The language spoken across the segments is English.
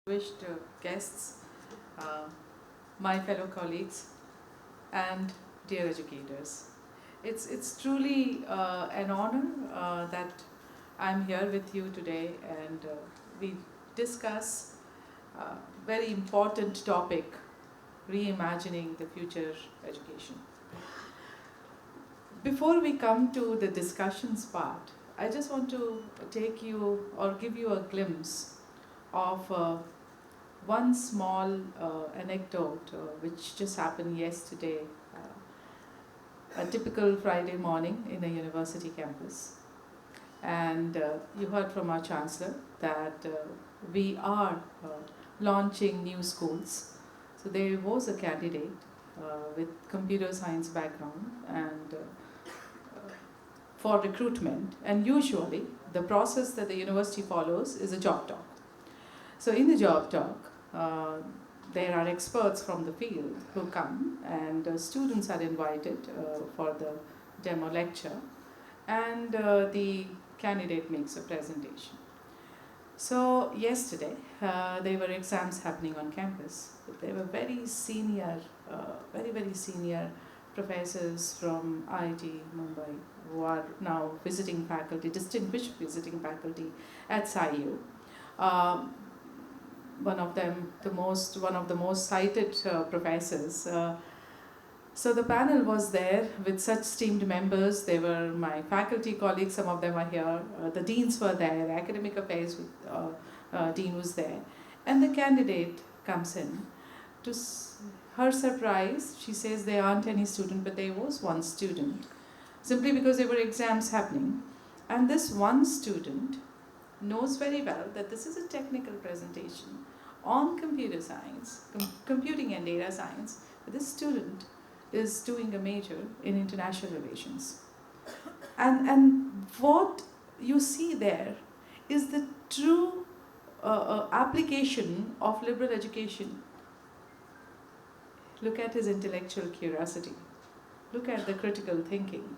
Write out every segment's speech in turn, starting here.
distinguished guests, uh, my fellow colleagues, and dear educators. It's truly an honor that I'm here with you today, and we discuss a very important topic, reimagining the future education. Before we come to the discussions part, I just want to take you or give you a glimpse of one small anecdote which just happened yesterday, a typical Friday morning in a university campus. And you heard from our Chancellor that we are launching new schools. So there was a candidate with computer science background and for recruitment, and usually the process that the university follows is a job talk. So in the job talk, there are experts from the field who come, and students are invited for the demo lecture, and the candidate makes a presentation. So yesterday, there were exams happening on campus. There were very senior professors from IIT Mumbai who are now visiting faculty, distinguished visiting faculty at SaiU. One of the most cited professors. So the panel was there with such esteemed members. They were my faculty colleagues, some of them are here. The deans were there, academic affairs dean was there. And the candidate comes in. To her surprise, she says there aren't any student, but there was one student. Simply because there were exams happening. And this one student knows very well that this is a technical presentation on computer science, computing and data science. This student is doing a major in international relations. And what you see there is the true application of liberal education. Look at his intellectual curiosity. Look at the critical thinking.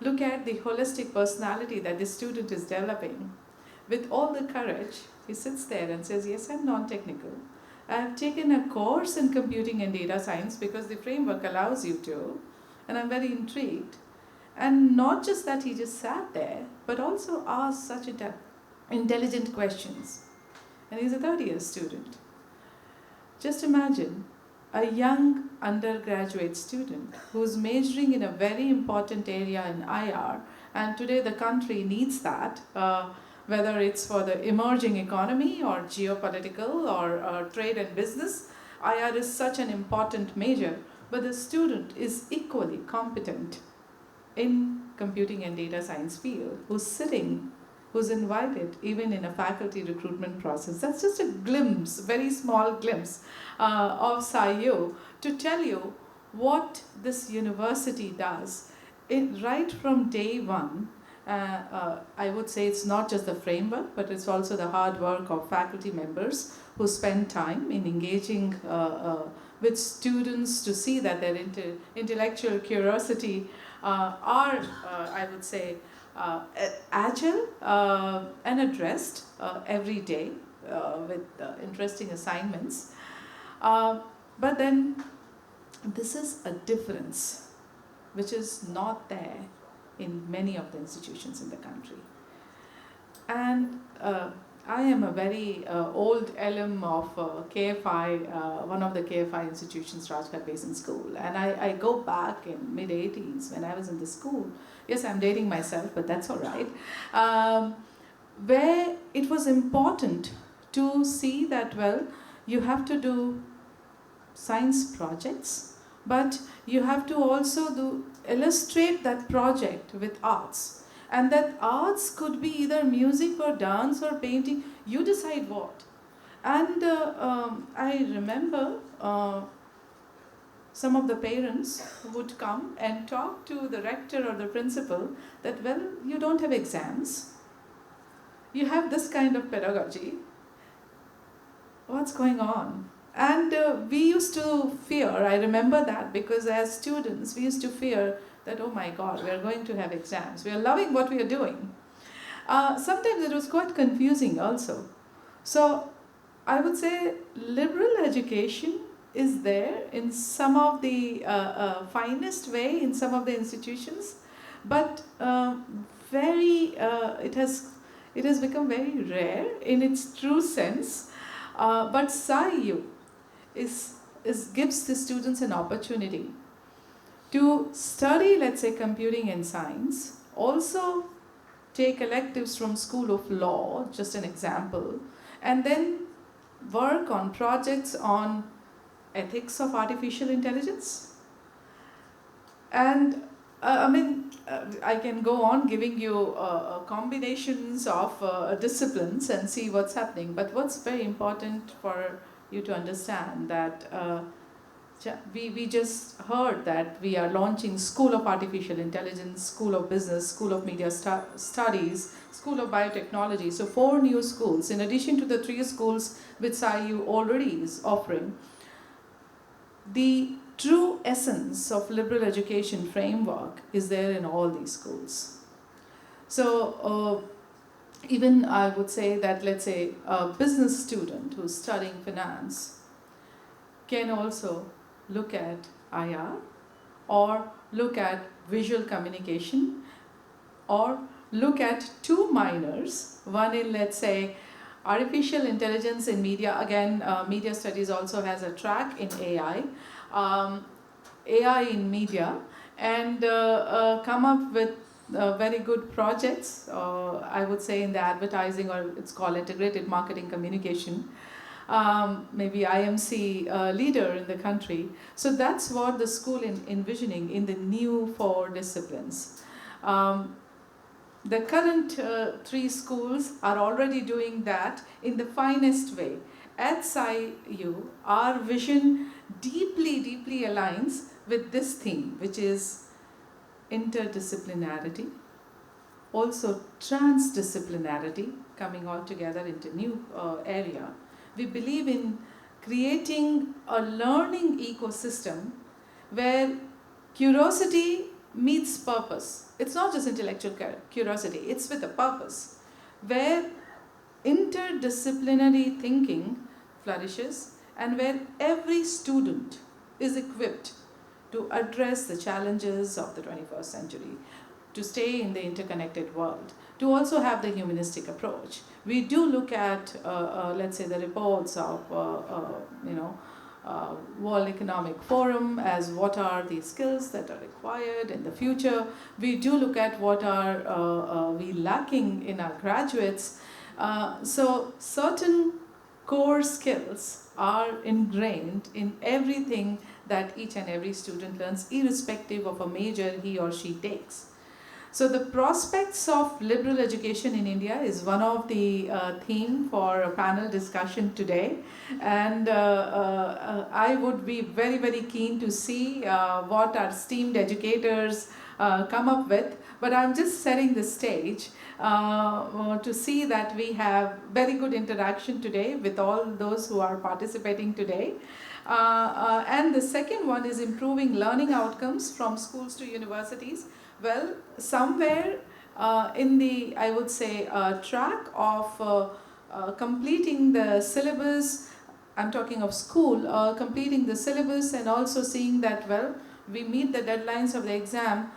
Look at the holistic personality that this student is developing. With all the courage, he sits there and says, yes, I'm non-technical. I have taken a course in computing and data science because the framework allows you to, and I'm very intrigued. And not just that he just sat there, but also asked such intelligent questions. And he's a third-year student. Just imagine a young undergraduate student who's majoring in a very important area in IR, and today the country needs that. Whether it's for the emerging economy or geopolitical or trade and business, IR is such an important major, but the student is equally competent in computing and data science field, who's invited even in a faculty recruitment process. That's just a glimpse, very small glimpse of SaiU to tell you what this university does. Right from day one, I would say it's not just the framework, but it's also the hard work of faculty members who spend time in engaging with students to see that their intellectual curiosity are, I would say, agile and addressed every day with interesting assignments. But then this is a difference which is not there in many of the institutions in the country. And I am a very old alum of KFI, one of the KFI institutions, Rajghat Basin School. And I go back in mid-80s when I was in the school. Yes, I'm dating myself, but that's all right. Where it was important to see that, well, you have to do science projects, but you have to also illustrate that project with arts. And that arts could be either music or dance or painting. You decide what. And I remember some of the parents would come and talk to the rector or the principal that, well, you don't have exams. You have this kind of pedagogy. What's going on? And we used to fear, I remember that, because as students, we used to fear that, oh my God, we are going to have exams. We are loving what we are doing. Sometimes it was quite confusing also. So I would say liberal education is there in some of the finest way in some of the institutions, but it has become very rare in its true sense. But SaiU is gives the students an opportunity to study, let's say, computing and science, also take electives from School of Law, just an example, and then work on projects on ethics of artificial intelligence. And I can go on giving you combinations of disciplines and see what's happening. But what's very important for you to understand that we just heard that we are launching School of Artificial Intelligence, School of Business, School of Media Studies, School of Biotechnology. So 4 new schools, in addition to the 3 schools which SaiU already is offering. The true essence of liberal education framework is there in all these schools. So even I would say that, let's say, a business student who's studying finance can also look at IR, or look at visual communication, or look at 2 minors, one in, let's say, artificial intelligence in media. Again, media studies also has a track in AI, AI in media, and come up with very good projects, I would say, in the advertising, or it's called integrated marketing communication. Maybe IMC leader in the country. So that's what the school envisioning in the new 4 disciplines. The current 3 schools are already doing that in the finest way. At SaiU, our vision deeply aligns with this theme, which is interdisciplinarity, also transdisciplinarity, coming all together into new area. We believe in creating a learning ecosystem where curiosity meets purpose. It's not just intellectual curiosity, it's with a purpose, where interdisciplinary thinking flourishes and where every student is equipped to address the challenges of the 21st century, to stay in the interconnected world, to also have the humanistic approach. We do look at, let's say, the reports of, World Economic Forum as what are the skills that are required in the future. We do look at what are we lacking in our graduates. So certain core skills are ingrained in everything that each and every student learns, irrespective of a major he or she takes. So the prospects of liberal education in India is one of the theme for a panel discussion today, and I would be very keen to see what our esteemed educators come up with. But I'm just setting the stage to see that we have very good interaction today with all those who are participating today. And the second one is improving learning outcomes from schools to universities. Well, somewhere in the, I would say, track of completing the syllabus, I'm talking of school, completing the syllabus and also seeing that, well, we meet the deadlines of the exam.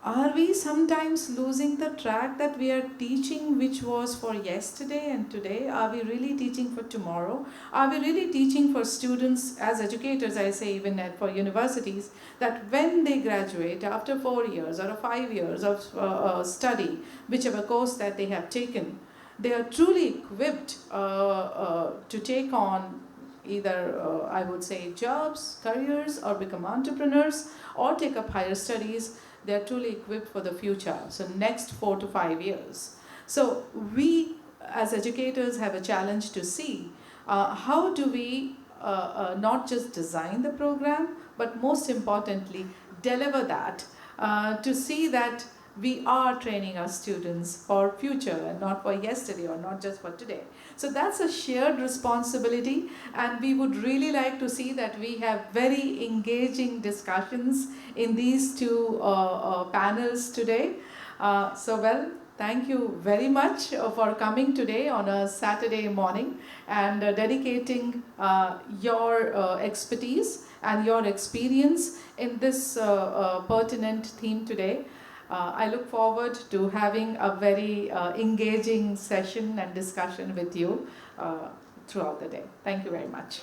Are we sometimes losing the track that we are teaching which was for yesterday and today? Are we really teaching for tomorrow? Are we really teaching for students as educators, I say, even for universities, that when they graduate after 4 years or 5 years of study, whichever course that they have taken, they are truly equipped to take on either, I would say, jobs, careers, or become entrepreneurs, or take up higher studies. They are truly equipped for the future, so next 4 to 5 years. So we as educators have a challenge to see how do we not just design the program, but most importantly deliver that to see that we are training our students for future and not for yesterday or not just for today. So that's a shared responsibility, and we would really like to see that we have very engaging discussions in these 2 panels today. So well, Thank you very much for coming today on a Saturday morning and dedicating your expertise and your experience in this pertinent theme today. I look forward to having a very engaging session and discussion with you throughout the day. Thank you very much.